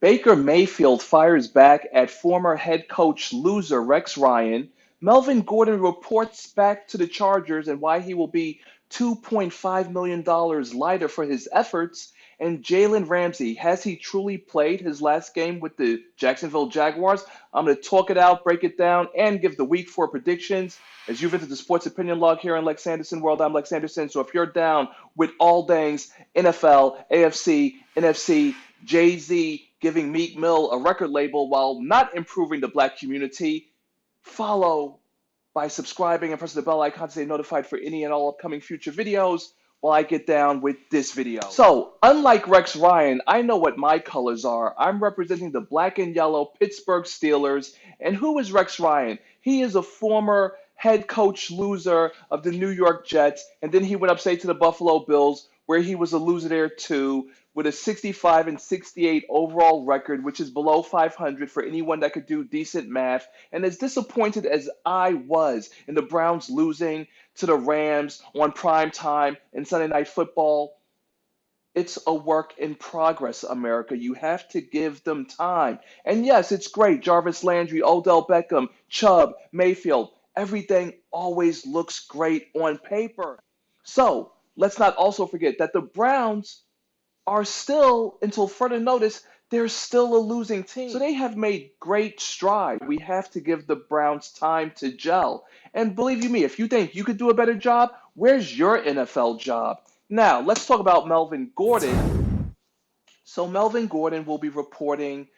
Baker Mayfield fires back at former head coach loser Rex Ryan. Melvin Gordon reports back to the Chargers and why he will be $2.5 million lighter for his efforts. And Jalen Ramsey, has he truly played his last game with the Jacksonville Jaguars? I'm going to talk it out, break it down, and give the week 4 predictions. As you've entered the Sports Opinion Log here in LexAnderson World, I'm LexAnderson. So if you're down with all things NFL, AFC, NFC, Jay-Z giving Meek Mill a record label while not improving the black community, follow by subscribing and pressing the bell icon to stay notified for any and all upcoming future videos while I get down with this video. So, unlike Rex Ryan, I know what my colors are. I'm representing the black and yellow Pittsburgh Steelers. And who is Rex Ryan? He is a former head coach loser of the New York Jets, and then he went upstate to the Buffalo Bills, where he was a loser there too, with a 65-68 overall record, which is below 500 for anyone that could do decent math. And as disappointed as I was in the Browns losing to the Rams on prime time in Sunday Night Football, it's a work in progress, America. You have to give them time. And yes, it's great. Jarvis Landry, Odell Beckham, Chubb, Mayfield. Everything always looks great on paper. So let's not also forget that the Browns are still, until further notice, they're still a losing team. So they have made great strides. We have to give the Browns time to gel. And believe you me, if you think you could do a better job, where's your NFL job? Now, let's talk about Melvin Gordon. So Melvin Gordon will be reporting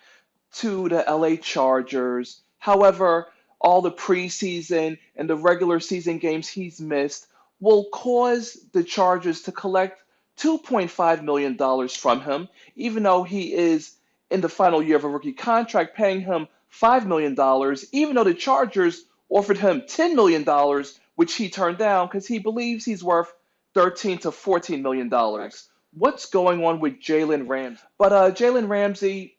to the LA Chargers. However, all the preseason and the regular season games he's missed will cause the Chargers to collect $2.5 million from him, even though he is in the final year of a rookie contract, paying him $5 million, even though the Chargers offered him $10 million, which he turned down because he believes he's worth $13 to $14 million. What's going on with Jalen Ramsey? But Jalen Ramsey,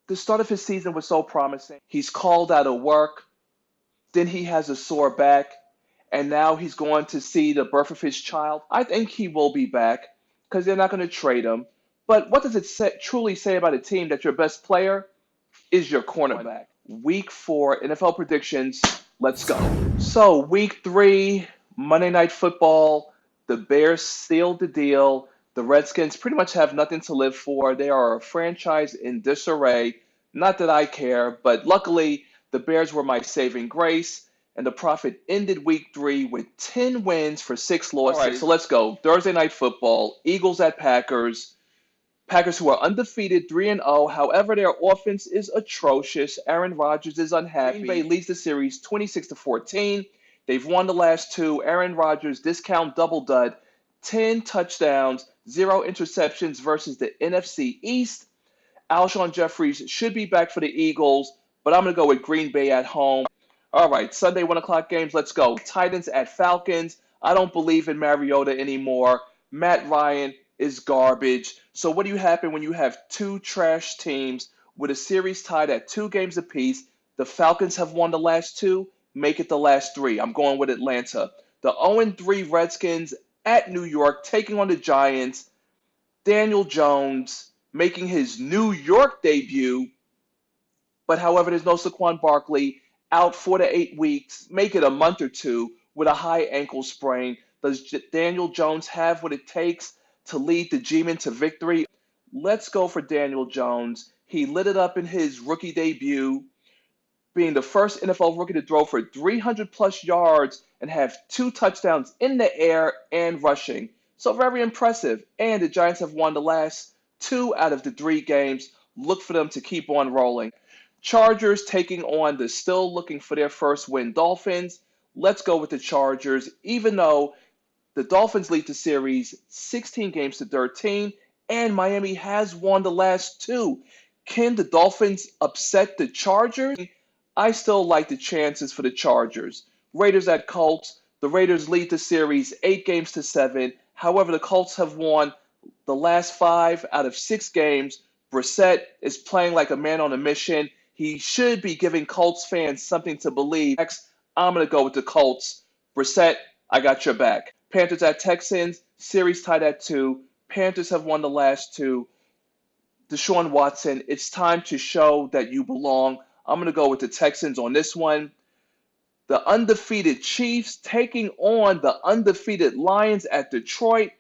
the start of his season was so promising. He's called out of work, then he has a sore back, and now he's going to see the birth of his child. I think he will be back because they're not going to trade him. But what does it truly say about a team that your best player is your cornerback? Week 4 NFL predictions. Let's go. So week 3, Monday Night Football. The Bears sealed the deal. The Redskins pretty much have nothing to live for. They are a franchise in disarray. Not that I care, but luckily the Bears were my saving grace. And the Prophet ended week 3 with 10 wins for 6 losses. All right, so let's go. Thursday Night Football, Eagles at Packers. Packers who are undefeated, 3-0. However, their offense is atrocious. Aaron Rodgers is unhappy. Green Bay leads the series 26-14. They've won the last 2. Aaron Rodgers, discount double dud, 10 touchdowns, 0 interceptions versus the NFC East. Alshon Jeffries should be back for the Eagles, but I'm going to go with Green Bay at home. All right, Sunday 1 o'clock games, let's go. Titans at Falcons. I don't believe in Mariota anymore. Matt Ryan is garbage. So what do you happen when you have 2 trash teams with a series tied at 2 games apiece? The Falcons have won the last 2. Make it the last 3. I'm going with Atlanta. The 0-3 Redskins at New York taking on the Giants. Daniel Jones making his New York debut. But however, there's no Saquon Barkley. Out 4 to 8 weeks, make it a month or 2 with a high ankle sprain. Does Daniel Jones have what it takes to lead the G-Men to victory? Let's go for Daniel Jones. He lit it up in his rookie debut, being the first NFL rookie to throw for 300-plus yards and have 2 touchdowns in the air and rushing. So very impressive. And the Giants have won the last 2 out of the 3 games. Look for them to keep on rolling. Chargers taking on the still looking for their first win Dolphins. Let's go with the Chargers, even though the Dolphins lead the series 16 games to 13, and Miami has won the last 2. Can the Dolphins upset the Chargers? I still like the chances for the Chargers. Raiders at Colts. The Raiders lead the series 8 games to 7. However, the Colts have won the last 5 out of 6 games. Brissett is playing like a man on a mission. He should be giving Colts fans something to believe. Next, I'm going to go with the Colts. Brissett, I got your back. Panthers at Texans, series tied at 2. Panthers have won the last 2. Deshaun Watson, it's time to show that you belong. I'm going to go with the Texans on this one. The undefeated Chiefs taking on the undefeated Lions at Detroit.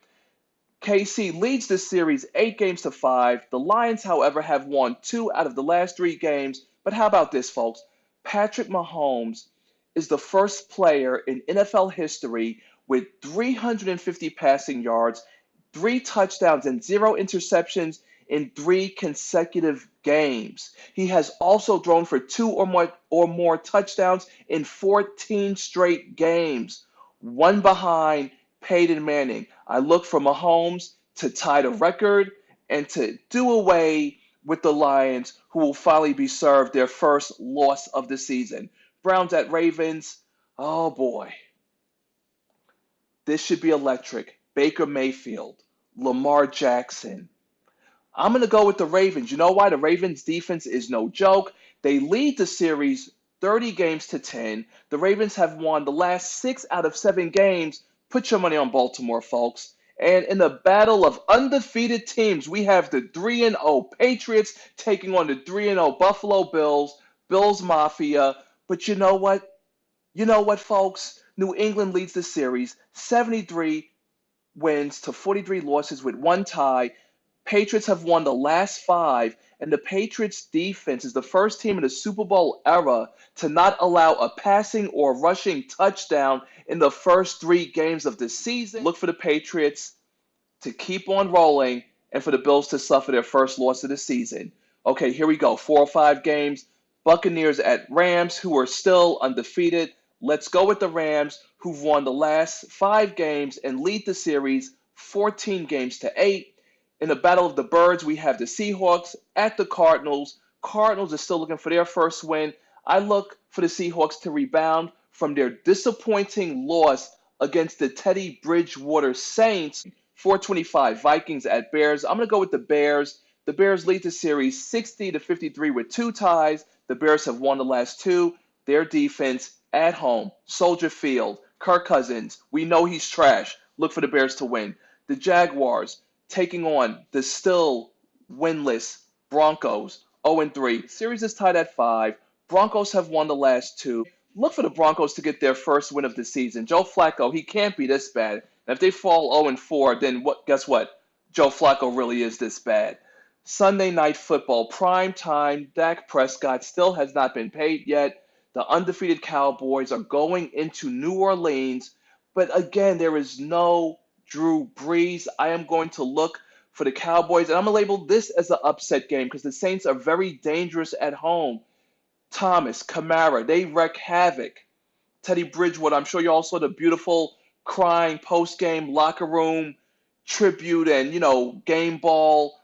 KC leads the series 8 games to 5. The Lions, however, have won 2 out of the last 3 games. But how about this, folks? Patrick Mahomes is the first player in NFL history with 350 passing yards, 3 touchdowns, and 0 interceptions in 3 consecutive games. He has also thrown for 2 or more touchdowns in 14 straight games, one behind Peyton Manning. I look for Mahomes to tie the record and to do away with the Lions, who will finally be served their first loss of the season. Browns at Ravens. Oh boy, this should be electric. Baker Mayfield, Lamar Jackson. I'm going to go with the Ravens. You know why? The Ravens defense is no joke. They lead the series 30 games to 10. The Ravens have won the last 6 out of 7 games. Put your money on Baltimore, folks. And in the battle of undefeated teams, we have the 3-0 Patriots taking on the 3-0 Buffalo Bills, Bills Mafia. But you know what? You know what, folks? New England leads the series 73 wins to 43 losses with 1 tie. Patriots have won the last 5, and the Patriots defense is the first team in the Super Bowl era to not allow a passing or rushing touchdown in the first 3 games of the season. Look for the Patriots to keep on rolling and for the Bills to suffer their first loss of the season. Okay, here we go. 4 or 5 games. Buccaneers at Rams, who are still undefeated. Let's go with the Rams, who've won the last 5 games and lead the series 14 games to 8. In the Battle of the Birds, we have the Seahawks at the Cardinals. Cardinals are still looking for their first win. I look for the Seahawks to rebound from their disappointing loss against the Teddy Bridgewater Saints. 425 Vikings at Bears. I'm going to go with the Bears. The Bears lead the series 60-53 with 2 ties. The Bears have won the last 2. Their defense at home, Soldier Field, Kirk Cousins. We know he's trash. Look for the Bears to win. The Jaguars taking on the still winless Broncos, 0-3. Series is tied at 5. Broncos have won the last 2. Look for the Broncos to get their first win of the season. Joe Flacco, he can't be this bad. And if they fall 0-4, then guess what? Joe Flacco really is this bad. Sunday Night Football, prime time. Dak Prescott still has not been paid yet. The undefeated Cowboys are going into New Orleans. But again, there is no Drew Brees. I am going to look for the Cowboys, and I'm going to label this as an upset game because the Saints are very dangerous at home. Thomas, Kamara, they wreak havoc. Teddy Bridgewater, I'm sure you all saw the beautiful crying post-game locker room tribute and, game ball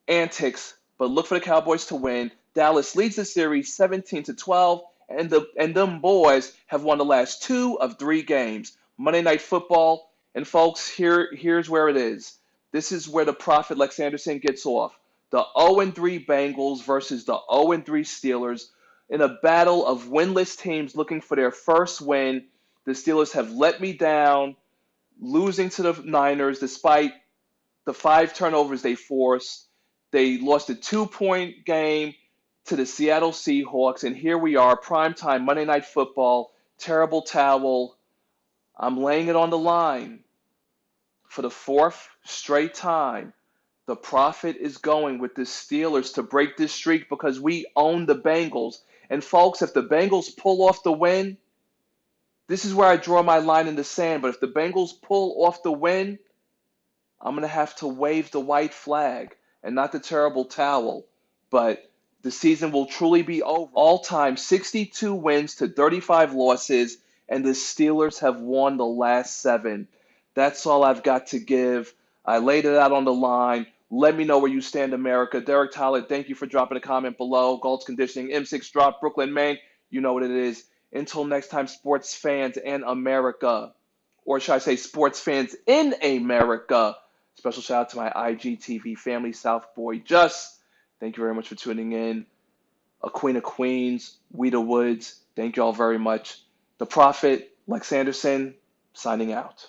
antics. But look for the Cowboys to win. Dallas leads the series 17-12, and them boys have won the last 2 of 3 games. Monday Night Football. And folks, here's where it is. This is where the prophet LexAnderson gets off. The 0-3 Bengals versus the 0-3 Steelers in a battle of winless teams looking for their first win. The Steelers have let me down, losing to the Niners despite the 5 turnovers they forced. They lost a 2-point game to the Seattle Seahawks, and here we are, primetime Monday Night Football, terrible towel. I'm laying it on the line for the 4th straight time. The prophet is going with the Steelers to break this streak because we own the Bengals. And folks, if the Bengals pull off the win, this is where I draw my line in the sand. But if the Bengals pull off the win, I'm going to have to wave the white flag and not the terrible towel. But the season will truly be over. All-time 62 wins to 35 losses, and the Steelers have won the last 7. That's all I've got to give. I laid it out on the line. Let me know where you stand, America. Derek Tyler, thank you for dropping a comment below. Gold's Conditioning, M6 Drop, Brooklyn, Maine. You know what it is. Until next time, sports fans and America. Or should I say sports fans in America. Special shout out to my IGTV family, South Boy Just. Thank you very much for tuning in. A Queen of Queens, Weeda Woods. Thank you all very much. The Prophet, LexAnderson, signing out.